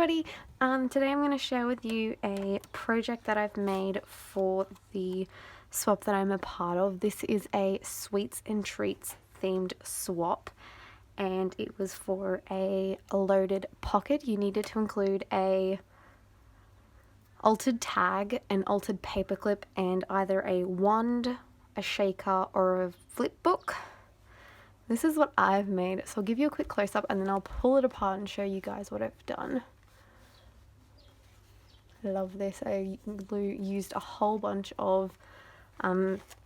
everybody, today I'm going to share with you a project that I've made for the swap that I'm a part of. This is a sweets and treats themed swap, and it was for a loaded pocket. You needed to include a altered tag, an altered paperclip, and either a wand, a shaker, or a flip book. This is what I've made, so I'll give you a quick close-up and then I'll pull it apart and show you guys what I've done. I love this. I used a whole bunch of,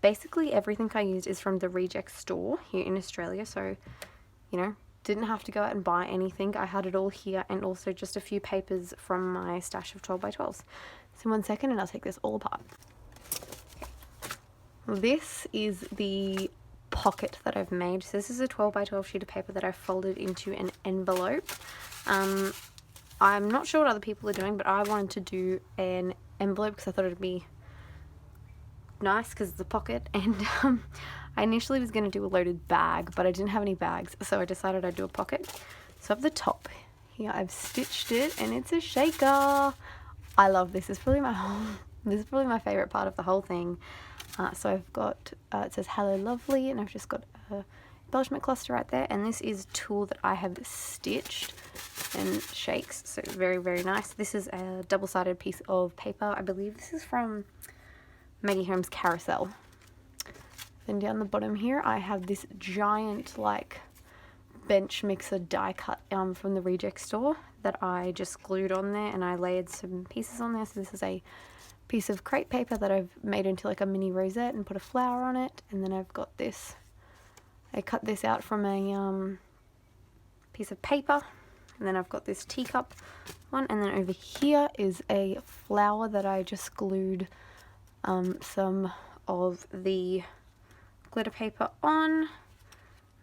basically everything I used is from the Reject store here in Australia, so, you know, didn't have to go out and buy anything. I had it all here, and also just a few papers from my stash of 12x12s. So 1 second and I'll take this all apart. This is the pocket that I've made. So this is a 12x12 sheet of paper that I've folded into an envelope. I'm not sure what other people are doing, but I wanted to do an envelope because I thought it'd be nice because it's a pocket, and I initially was going to do a loaded bag, but I didn't have any bags, so I decided I'd do a pocket. So up the top here I've stitched it, and it's a shaker. I love this. This is probably my favorite part of the whole thing. So I've got, it says hello lovely, and I've just got a embellishment cluster right there, and this is tulle that I have stitched and shakes, so very, very nice. This is a double-sided piece of paper. I believe this is from Maggie Holmes Carousel. Then down the bottom here I have this giant like bench mixer die cut from the Reject store that I just glued on there, and I layered some pieces on there. So this is a piece of crepe paper that I've made into like a mini rosette and put a flower on it, and then I've got this, I cut this out from a piece of paper, and then I've got this teacup one, and then over here is a flower that I just glued some of the glitter paper on.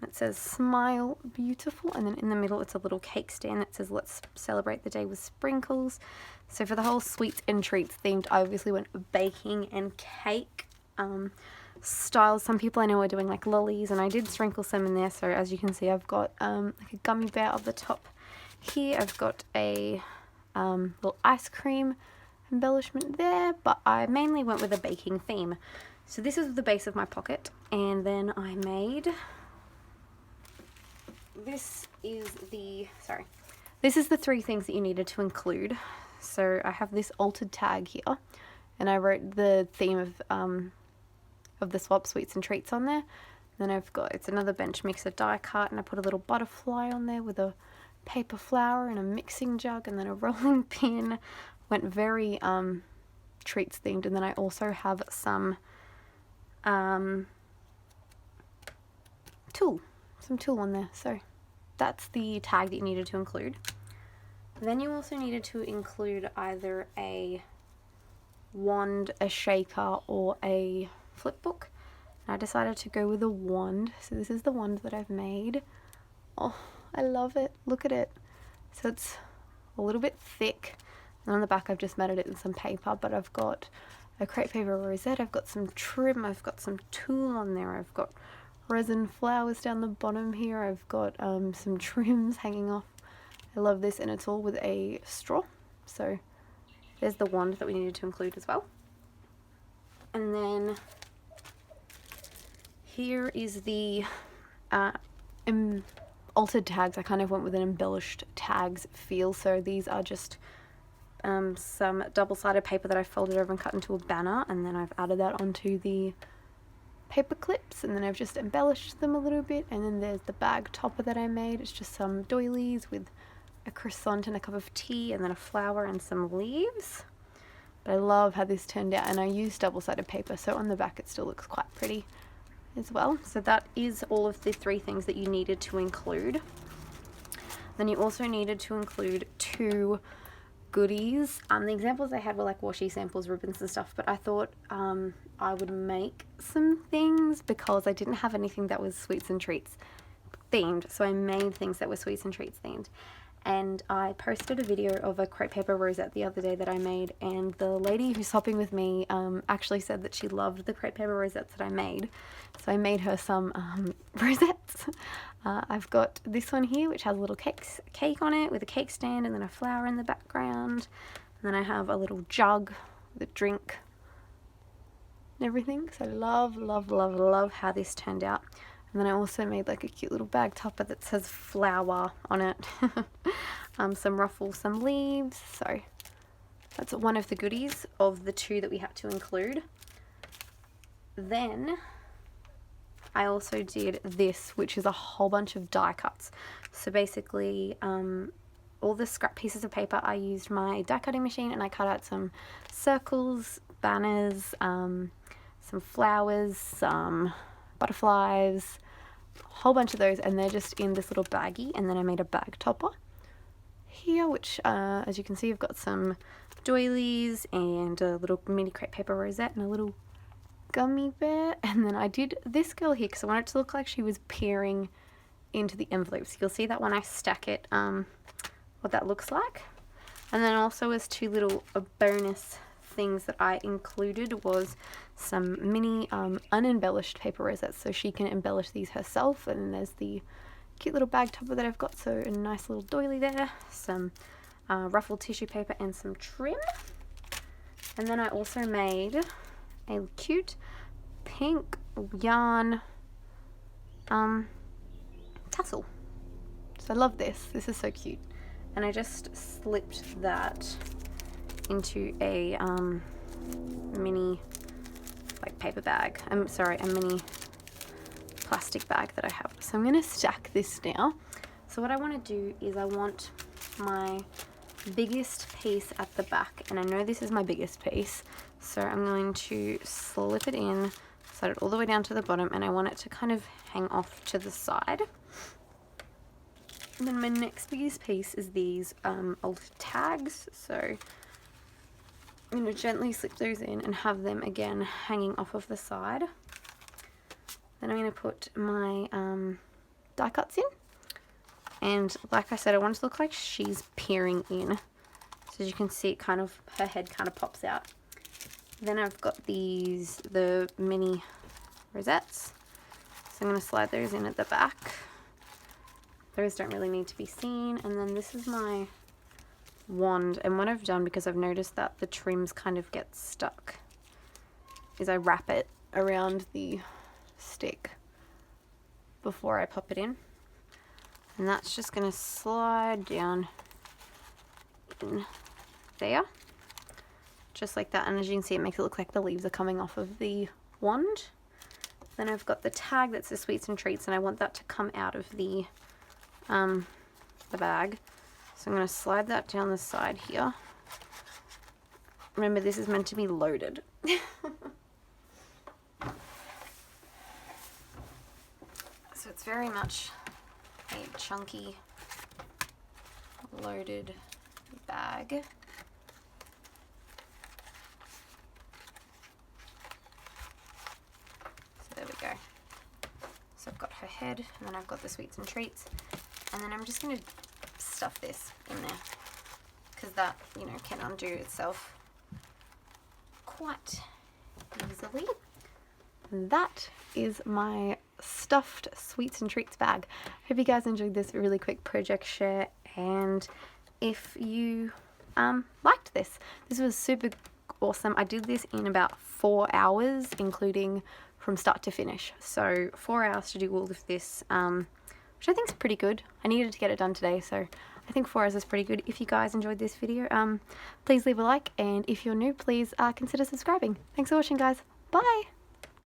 It says smile beautiful, and then in the middle it's a little cake stand that says let's celebrate the day with sprinkles. So for the whole sweets and treats themed, I obviously went baking and cake styles. Some people I know are doing like lollies, and I did sprinkle some in there. So as you can see, I've got like a gummy bear up the top here. I've got a little ice cream embellishment there, but I mainly went with a baking theme. So this is the base of my pocket, and then I made, this is the three things that you needed to include. So I have this altered tag here, and I wrote the theme of the swap, sweets and treats, on there. Then I've got, it's another bench mixer die cut, and I put a little butterfly on there with a paper flower and a mixing jug, and then a rolling pin. Went very treats themed, and then I also have some tulle on there. So that's the tag that you needed to include. Then you also needed to include either a wand, a shaker, or a flip book. And I decided to go with a wand. So this is the wand that I've made. Oh, I love it. Look at it. So it's a little bit thick, and on the back I've just matted it with some paper, but I've got a crepe paper rosette, I've got some trim, I've got some tulle on there, I've got resin flowers down the bottom here, I've got some trims hanging off. I love this, and it's all with a straw. So there's the wand that we needed to include as well. And then here is the altered tags. I kind of went with an embellished tags feel, so these are just some double-sided paper that I folded over and cut into a banner, and then I've added that onto the paper clips, and then I've just embellished them a little bit. And then there's the bag topper that I made. It's just some doilies with a croissant and a cup of tea, and then a flower and some leaves. But I love how this turned out, and I used double-sided paper, so on the back it still looks quite pretty as well. So that is all of the three things that you needed to include. Then you also needed to include two goodies. The examples I had were like washi samples, ribbons and stuff, but I thought I would make some things because I didn't have anything that was sweets and treats themed, so I made things that were sweets and treats themed. and I posted a video of a crepe paper rosette the other day that I made, and the lady who's shopping with me actually said that she loved the crepe paper rosettes that I made, so I made her some rosettes. I've got this one here which has a little cake on it with a cake stand and then a flower in the background, and then I have a little jug with a drink and everything. So love, love, love, love how this turned out. And then I also made like a cute little bag topper that says flower on it. Some ruffles, some leaves. So that's one of the goodies of the 2 that we had to include. Then I also did this, which is a whole bunch of die cuts. So basically all the scrap pieces of paper, I used my die cutting machine and I cut out some circles, banners, some flowers, some butterflies, a whole bunch of those, and they're just in this little baggie. And then I made a bag topper here, which as you can see, I've got some doilies and a little mini crepe paper rosette and a little gummy bear. And then I did this girl here because I want it to look like she was peering into the envelope, so you'll see that when I stack it what that looks like. And then also as 2 little bonus things that I included was some mini unembellished paper rosettes, so she can embellish these herself. And then there's the cute little bag topper that I've got, so a nice little doily there, some ruffled tissue paper and some trim. And then I also made a cute pink yarn tassel. So I love this. This is so cute. And I just slipped that into a mini like paper bag. I'm sorry, a mini plastic bag that I have. So I'm going to stack this now. So what I want to do is I want my biggest piece at the back, and I know this is my biggest piece, so I'm going to slip it in, slide it all the way down to the bottom, and I want it to kind of hang off to the side. And then my next biggest piece is these old tags, so I'm going to gently slip those in and have them again hanging off of the side. Then I'm going to put my die cuts in, and like I said, I want it to look like she's peering in, so as you can see it kind of, her head kind of pops out. Then I've got these, the mini rosettes, so I'm going to slide those in at the back. Those don't really need to be seen. And then this is my wand, and what I've done, because I've noticed that the trims kind of get stuck, is I wrap it around the stick before I pop it in, and that's just going to slide down in there just like that. And as you can see, it makes it look like the leaves are coming off of the wand. Then I've got the tag that's the sweets and treats, and I want that to come out of the bag, so I'm going to slide that down the side here. Remember, this is meant to be loaded. So it's very much a chunky loaded bag. So there we go. So I've got her head, and then I've got the sweets and treats, and then I'm just going to stuff this in there, because that, you know, can undo itself quite easily. And that is my stuffed sweets and treats bag. Hope you guys enjoyed this really quick project share, and if you liked this was super awesome. I did this in about 4 hours, including from start to finish. So 4 hours to do all of this, which I think is pretty good. I needed to get it done today, so I think 4 hours is pretty good. If you guys enjoyed this video, please leave a like, and if you're new, please consider subscribing. Thanks for watching, guys. Bye!